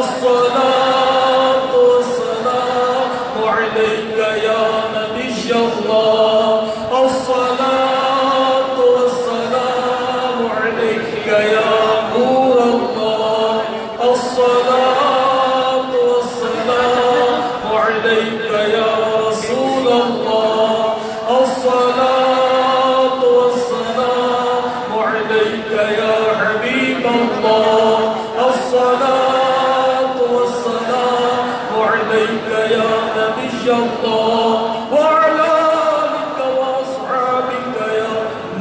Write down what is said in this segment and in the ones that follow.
الصلاة والسلام عليك يا نبي الله الصلاة والسلام عليك يا نور الله الصلاة والسلام عليك يا رسول الله الصلاة والسلام عليك يا حبيب الله الصلاة والسلام عليك يا نبي الله وعلى آلك وأصحابك يا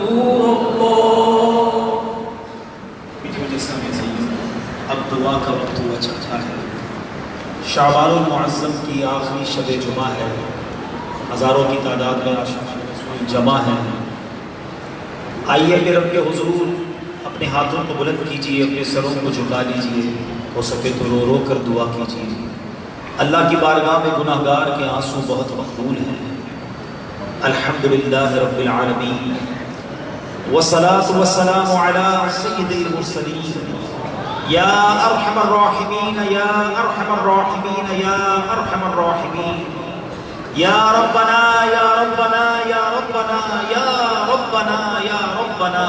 نور الله. اب دعا کا وقت ہوا چاہتا ہے. شعبان المعظم کی آخری شب جمعہ ہے. ہزاروں کی تعداد میں جمع ہیں. آئیے پھر اپنے حضور اپنے ہاتھوں کو بلند کیجیے, اپنے سروں کو جھکا لیجیے, ہو سکے تو رو رو کر دعا کیجیے. اللہ کی بارگاہ میں گناہ گار کے آنسو بہت مقبول ہیں. الحمدللہ رب العالمین والصلاة والسلام علی سید المرسلین یا ارحم الراحمین یا ارحم الراحمین یا ارحم الراحمین یا ربنا یا ربنا یا ربنا یا ربنا یا ربنا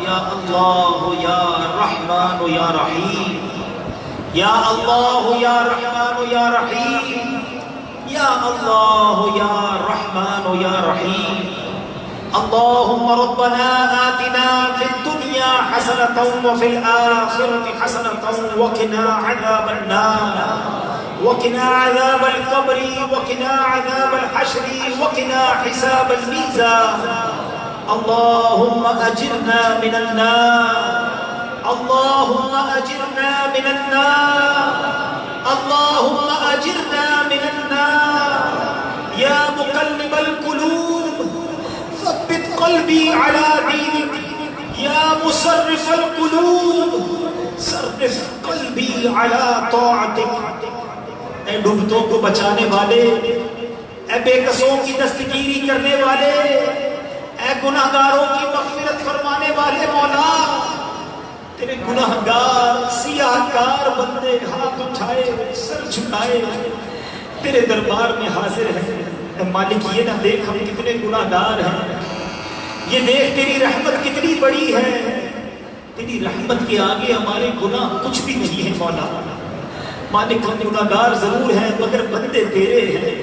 یا اللہ یا رحمان یا رحیم یا اللہ یا رحمان یا رحیم یا اللہ یا رحمان یا رحیم. اللهم ربنا آتنا في الدنيا حسنة وفي الآخرة حسنة وقنا عذاب النار وقنا عذاب القبر وقنا عذاب الحشر وقنا حساب الميزان. اللهم أجرنا من النار اللهم أجرنا من النار اللهم أجرنا من النار. يا مقلب القلوب ثبت قلبي على دينك يا مصرف القلوب صرف قلبي على طاعتك. اے ڈوبتوں کو بچانے والے, اے بے قصوں کی دستگیری کرنے والے, اے گناہگاروں کی مغفرت فرمانے والے مولا, تیرے گناہگار سیاہکار بندے ہاتھ اٹھائے سر جھکائے تیرے دربار میں حاضر ہیں. اے مالک یہ نہ دیکھ ہم کتنے گناہگار ہیں, یہ دیکھ تیری رحمت کتنی بڑی ہے. تیری رحمت کے آگے ہمارے گناہ کچھ بھی نہیں ہے مولا. مالک ہم گناہگار ضرور ہیں مگر بندے تیرے ہیں,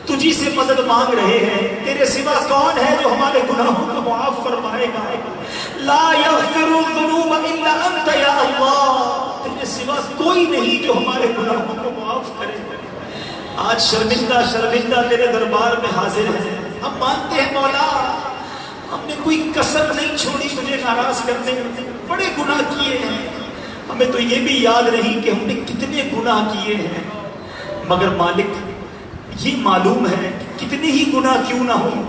تجھی سے مدد مانگ رہے ہیں. تیرے سوا کون ہے جو ہمارے گناہوں کو معاف فرمائے گا؟ لا یغفر الذنوب الا انت یا اللہ. تیرے سوا کوئی نہیں جو ہمارے گناہوں کو معاف کرے. آج شرمندہ شرمندہ تیرے دربار میں حاضر ہیں. ہم مانتے ہیں مولا ہم نے کوئی کسر نہیں چھوڑی تجھے ناراض کرنے میں. بڑے گناہ کیے ہیں, ہمیں تو یہ بھی یاد نہیں کہ ہم نے کتنے گناہ کیے ہیں. مگر مالک یہ معلوم ہے کہ کتنے ہی گناہ کیوں نہ ہوں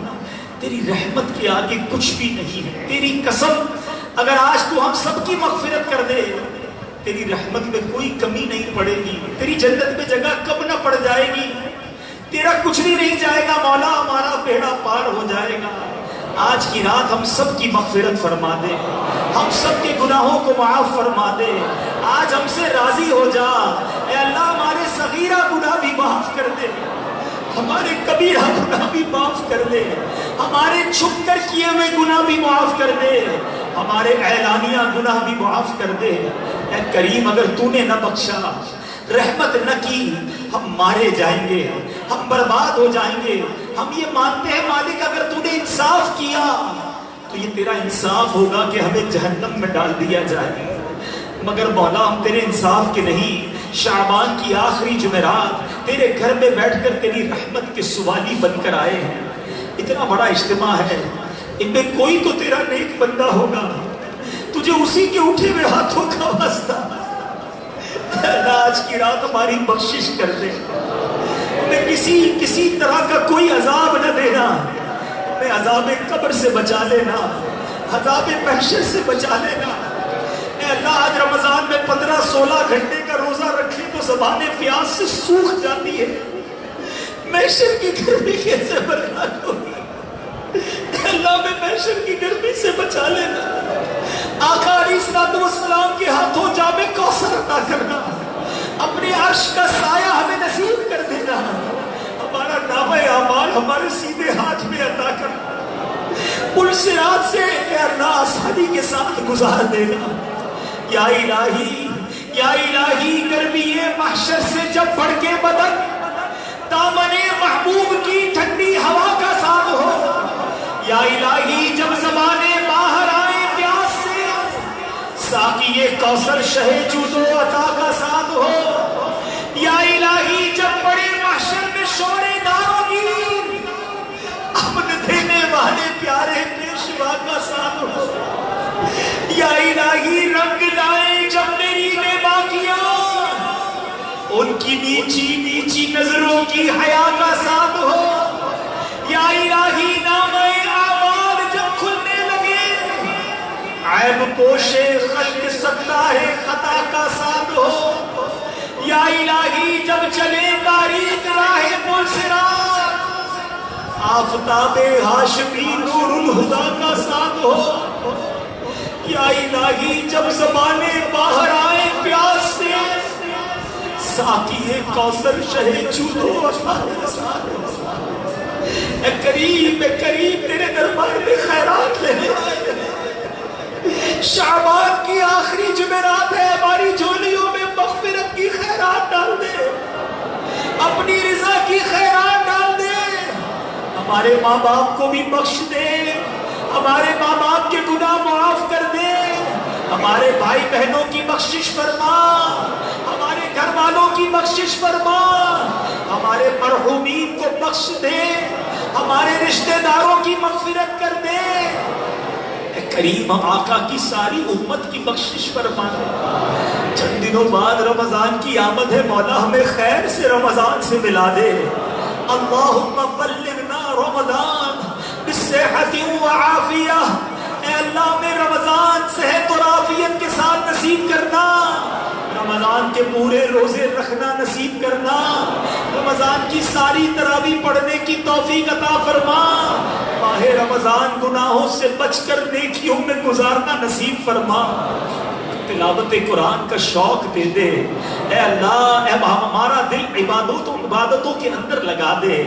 تیری رحمت کے آگے کچھ بھی نہیں ہے. تیری قسم اگر آج تو ہم سب کی مغفرت کر دے تیری رحمت میں کوئی کمی نہیں پڑے گی. تیری جنت میں جگہ کب نہ پڑ جائے گی. تیرا کچھ بھی نہیں جائے گا مولا, ہمارا بیڑا پار ہو جائے گا. آج کی رات ہم سب کی مغفرت فرما دے, ہم سب کے گناہوں کو معاف فرما دے. آج ہم سے راضی ہو جا اے اللہ. ہمارے صغیرہ گناہ بھی معاف کر دے, ہمارے کبیرہ گناہ بھی معاف کر دے, ہمارے چھپ کر کیے ہوئے گناہ بھی معاف کر دے, ہمارے اعلانیہ گناہ بھی معاف کر دے. اے کریم اگر تو نے نہ بخشا رحمت نہ کی ہم مارے جائیں گے, ہم برباد ہو جائیں گے. ہم یہ مانتے ہیں مالک اگر تو نے انصاف کیا تو یہ تیرا انصاف ہوگا کہ ہمیں جہنم میں ڈال دیا جائے. مگر مولا ہم تیرے انصاف کے نہیں, شعبان کی آخری جمعرات تیرے گھر میں بیٹھ کر تیری رحمت کے سوالی بن کر آئے ہیں. اتنا بڑا اجتماع ہے, ان میں کوئی تو تیرا نیک بندہ ہوگا, تجھے اسی کے اٹھے ہوئے ہاتھوں کا واسطہ. آج کی رات ہماری بخشش کر دے, ہمیں کسی طرح کا کوئی عذاب نہ دینا, ہمیں عذاب قبر سے بچا لینا, عذاب محشر سے بچا لینا. اے اللہ آج رمضان میں 15-16 گھنٹے کا روزہ رکھے تو زبانیں پیاس سے سوکھ جاتی ہے. محشر کی گرمی کیسے برداشت ہوگی؟ اے اللہ میں محشر کی گرمی سے بچا لینا. آقا علیہ السلام کے ہاتھوں جام کوثر عطا کرنا. اپنے عرش کا سایہ ہمیں نصیب کر دینا، ہمارا نامہ اعمال ہمارے سیدھے ہاتھ میں عطا کرنا، پل صراط سے اے اللہ آسانی کے ساتھ گزار دینا۔ یا الہی یا الہی گرمی محشر سے جب بڑھ کے بدن دامن محبوب کی ٹھنڈی ہوا کا ساتھ ہو، یا الہی جب زمانے باہر آئے پیاس سے ساقی کوثر شہ جود و عطا کا ساتھ ہو، یا الہی جب بڑے محشر میں شور دار و گیر امن دینے والے پیارے پیشوا کا ساتھ ہو، یا الہی رنگ لائے جب میری بے باقیاں ان کی نیچی نیچی نظروں کی حیا کا ساتھ ہو، یا الہی نامہ اعمال جب کھلنے لگے عیب پوشے خلق ستار خطا کا ساتھ ہو، یا الہی جب چلے تاریخ راہ پل صراط آفتاب ہاشمی نور الہدا کا ساتھ ہو، یا الہی جب زمانے باہر آئے پیاس سے ساقی کوثر شہ جود و عطا کا ساتھ ہو۔ اے کریم تیرے دربار میں خیرات لینے آئے ہیں، شعبان کی آخری جمعرات ہے، ہماری جھولیوں میں مغفرت کی خیرات ڈال دے، اپنی رضا کی خیرات ڈال دے، ہمارے ماں باپ کو بھی بخش دے، ہمارے ماں باپ کے گناہ معاف کر دے، ہمارے بھائی بہنوں کی بخشش فرما، ہمارے گھر والوں کی بخشش فرما، ہمارے مرحومین کو بخش دے، ہمارے رشتہ داروں کی مغفرت کر دے، اے کریم آقا کی ساری امت کی بخشش فرما۔ چند دنوں بعد رمضان کی آمد ہے، مولا ہمیں خیر سے رمضان سے ملا دے، اللہم بلغنا رمضان بالصحت وعافیہ، اے اللہ میں رمضان صحت اور عافیت کے ساتھ نصیب کرنا، رمضان کے پورے روزے رکھنا نصیب کرنا، رمضان کی ساری تراویح پڑھنے کی توفیق عطا فرما، ماہ رمضان گناہوں سے بچ کر نیکیوں میں گزارنا نصیب فرما، تلاوت قرآن کا شوق دے دے، اے اللہ اے ہمارا دل عبادتوں کے اندر لگا دے،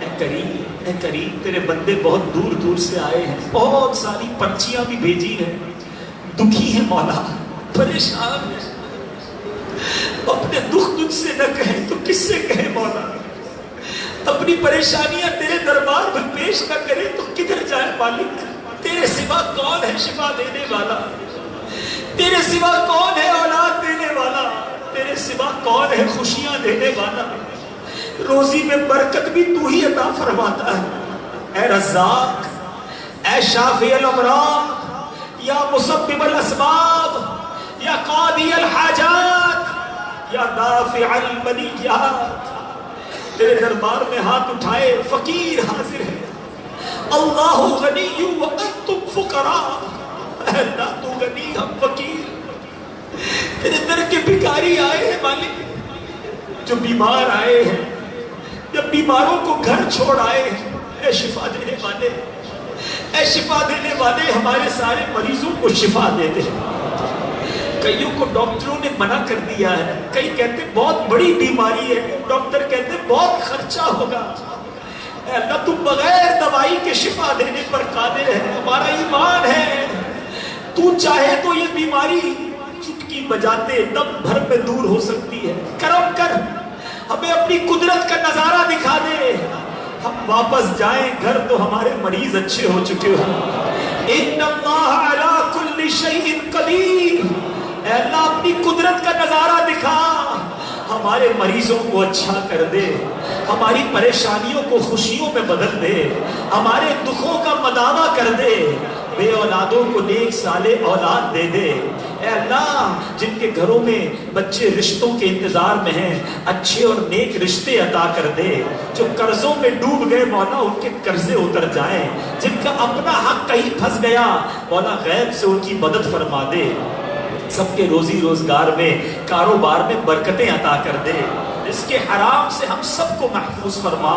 اے کریم تیرے بندے بہت دور دور سے آئے ہیں، بہت ساری پرچیاں بھی بھیجی ہیں، دکھی ہیں مولا، پریشان ہیں، اپنے دکھ تجھ سے نہ کہیں تو کس سے کہیں مولا، اپنی پریشانیاں تیرے دربار میں پیش نہ کریں تو کدھر جائے مالک، تیرے سوا کون ہے شفا دینے والا، تیرے سوا کون ہے اولاد دینے والا، تیرے سوا کون ہے خوشیاں دینے والا، روزی میں برکت بھی تو ہی عطا فرماتا ہے، اے رزاق، اے شافی الامراض، یا مسبب الاسباب، یا قاضی الحاجات، یا دافع البلیات، تیرے دربار میں ہاتھ اٹھائے فقیر حاضر ہے، اللہ غنی وانتم فقراء، اے اللہ تو غنی ہم فقیر، تیرے در کے بھکاری آئے ہیں مالک، جو بیمار آئے ہیں، جب بیماروں کو گھر چھوڑ آئے ہیں، اے شفا دینے والے، اے شفا دینے والے ہمارے سارے مریضوں کو شفا دے دے، کئیوں کو ڈاکٹروں نے منع کر دیا ہے، کئی کہتے بہت بڑی بیماری ہے، ڈاکٹر کہتے بہت خرچہ ہوگا، اے اللہ تو بغیر دوائی کے شفا دینے پر قادر ہے، ہمارا ایمان ہے، تو چاہے تو یہ بیماری چٹکی بجاتے دم بھر میں دور ہو سکتی ہے، کرم کر ہمیں اپنی قدرت کا نظارہ دکھا دے، ہم واپس جائیں گھر تو ہمارے مریض اچھے ہو چکے ہوں، ان اللہ علی کل شیء قدیر، اے اللہ اپنی قدرت کا نظارہ دکھا، ہمارے مریضوں کو اچھا کر دے، ہماری پریشانیوں کو خوشیوں میں بدل دے، ہمارے دکھوں کا مداوع کر دے، بے اولادوں کو نیک صالح اولاد دے دے، اے اللہ جن کے گھروں میں بچے رشتوں کے انتظار میں ہیں اچھے اور نیک رشتے عطا کر دے، جو قرضوں میں ڈوب گئے مولا ان کے قرضے اتر جائیں، جن کا اپنا حق کہیں پھنس گیا مولا غیب سے ان کی مدد فرما دے، سب کے روزی روزگار میں کاروبار میں برکتیں عطا کر دے، رزق حرام سے ہم سب کو محفوظ فرما۔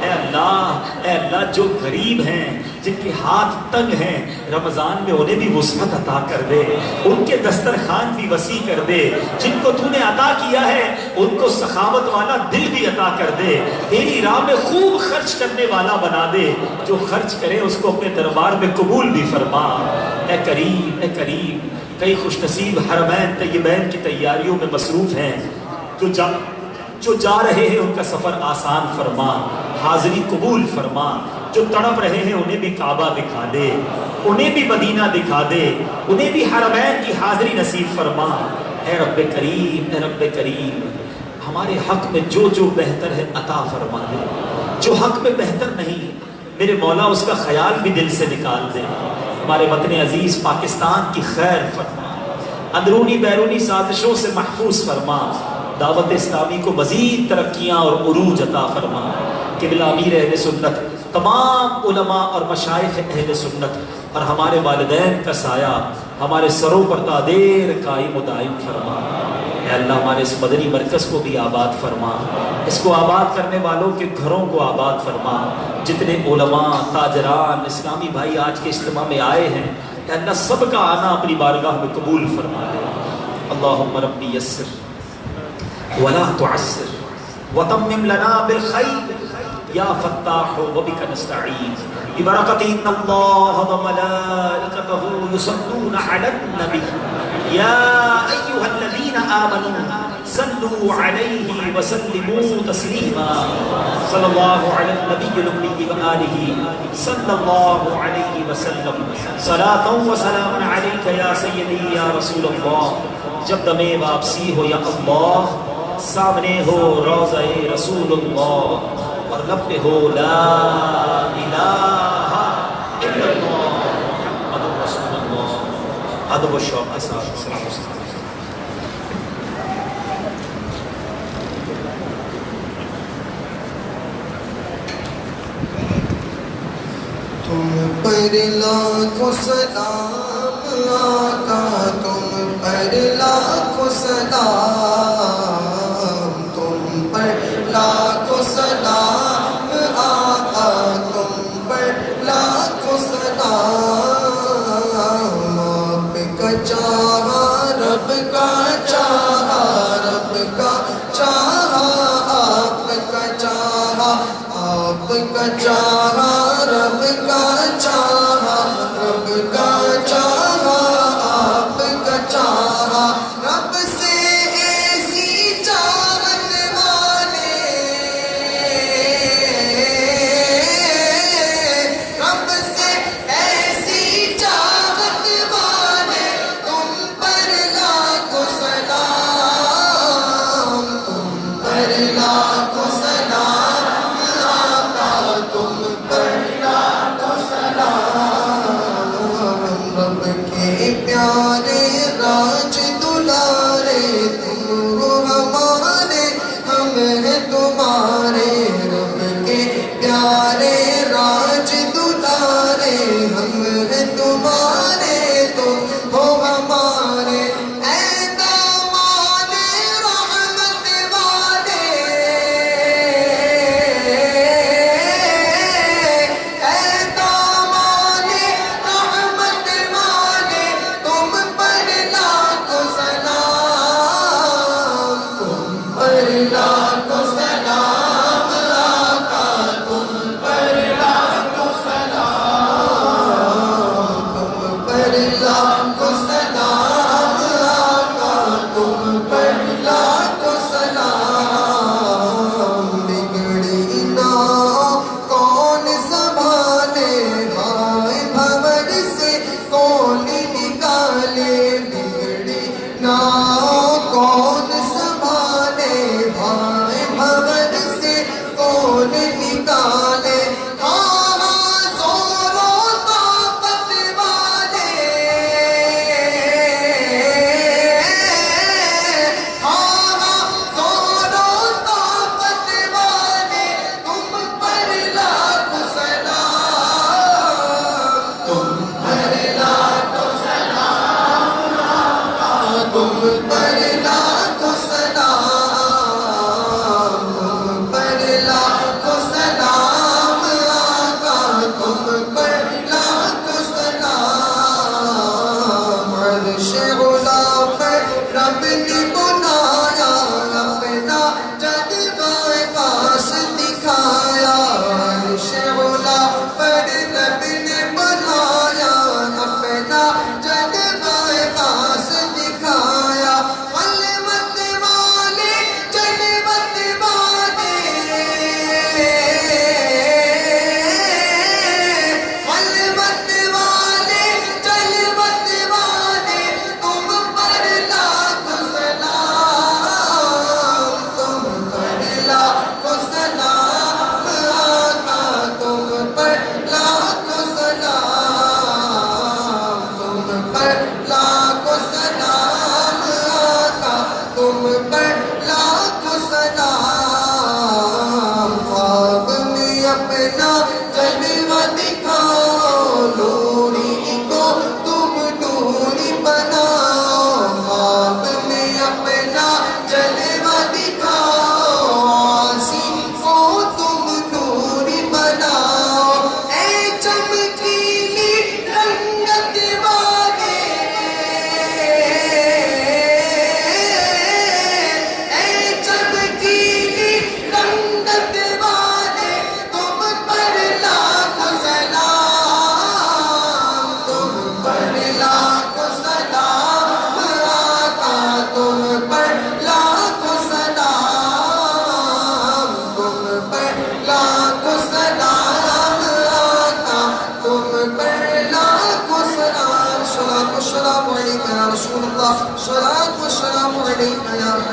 اے اللہ جو غریب ہیں، جن کے ہاتھ تنگ ہیں، رمضان میں انہیں بھی وسعت عطا کر دے، ان کے دسترخوان بھی وسیع کر دے۔ جن کو تو نے عطا کیا ہے ان کو سخاوت والا دل بھی عطا کر دے، تیری راہ میں خوب خرچ کرنے والا بنا دے، جو خرچ کرے اس کو اپنے دربار میں قبول بھی فرما۔ اے کریم، کئی خوش نصیب حرمین طیبین کی تیاریوں میں مصروف ہیں، جو جا رہے ہیں ان کا سفر آسان فرما، حاضری قبول فرما۔ جو تڑپ رہے ہیں انہیں بھی کعبہ دکھا دے، انہیں بھی مدینہ دکھا دے، انہیں بھی حرمین کی حاضری نصیب فرما۔ اے رب کریم، ہمارے حق میں جو بہتر ہے عطا فرما دے، جو حق میں بہتر نہیں میرے مولا اس کا خیال بھی دل سے نکال دے۔ ہمارے وطن عزیز پاکستان کی خیر فرما، اندرونی بیرونی سازشوں سے محفوظ فرما، دعوت اسلامی کو مزید ترقیاں اور عروج عطا فرما۔ قبلہ امیر اہل سنت، تمام علماء اور مشائخ اہل سنت اور ہمارے والدین کا سایہ ہمارے سروں پر تا دیر قائم و دائم فرما۔ اے اللہ ہمارے اس مدنی مرکز کو بھی آباد فرما، اس کو آباد کرنے والوں کے گھروں کو آباد فرما۔ جتنے علماء، تاجران، اسلامی بھائی آج کے اجتماع میں آئے ہیں، اے اللہ سب کا آنا اپنی بارگاہ میں قبول فرما دے۔ اللہم ربی یسر ولا تعسر وتمم لنا بالخیر یا فتاح وبک نستعین ببرکۃ ان اللہ وملائکتہ یصلون علی النبی یا ایھا الذین آمنوا صلوا علیہ وسلموا تسلیما صلی اللہ علی النبی الامی وآلہ صلی اللہ علیہ وسلم صلاۃ و سلام علیک یا سیدی یا رسول اللہ۔ جب دم واپسی ہو یا اللہ، سامنے ہو روضہ رسول اللہ اور لب پہ ہو لا الہ الا اللہ محمد رسول اللہ۔ ادب و شوق کے ساتھ سلام علیکم۔ تم پر لاکھوں سلام آقا، تم پر لاکھوں سلام، تم پر لاکھوں سلام آقا، تم پر لاکھوں سلام۔ آپ کا چاہا رب کا چاہا، رب کا چاہا آپ کا چاہا، آپ کا چاہا رب کا چاہا، رب کا چاہا آپ کا چاہا۔ رب سے ایسی چاہت والے، رب سے ایسی چاہت والے، تم پر لاکھوں سلام، تم پر لاکھوں سلام آقا، تم پر لاکھوں سلام۔ رب کے پیارے راج دلارے، تم ہو ہمارے، ہم ہیں تمہارے۔ رب کے پیارے راج دلارے، ہم ہیں تمہارے، تم ہو ہمارے۔ اے دامان رحمت والے، اے دامان رحمت والے، تم پر لاکھوں سلام، تم پر لاکھوں سلام آقا، تم پر لاکھوں سلام، تم پر لاکھوں سلام آقا، تم پر لاکھوں سلام۔ بگڑی نا کون سنبھالے، ہائے بھور سے کون نکالے۔ بگڑی نا کون سنبھالے، ہائے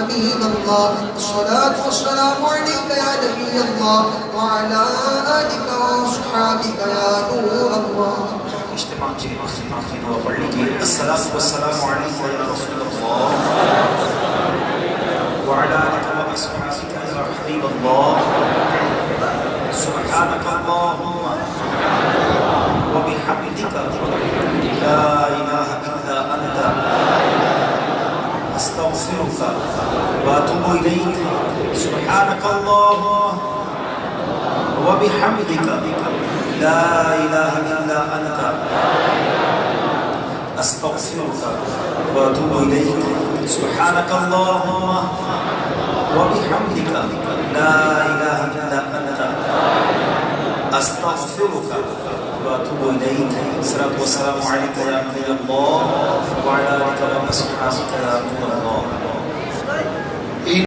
حبيب الله الصلاة والسلام عليك يا نبي الله وعلى آلك وصحابك يا نور الله اجتماع جی آخری دعا پڑھ لیجیے الصلاۃ والسلام علیک یا رسول اللہ وعلی آلک واصحابک یا حبیب اللہ سبحانک اللہم وبحمدک لا الہ الا انت استغفرک واتوب الیک سبحانک اللہم وبحمدک لا الہ الا انت استغفرک واتوب الیک سبحانک اللہم وبحمدک لا الہ الا انت استغفرک واتوب الیک الصلاۃ والسلام علیک یا نبی اللہ وعلی آلک واصحابک یا نور اللہ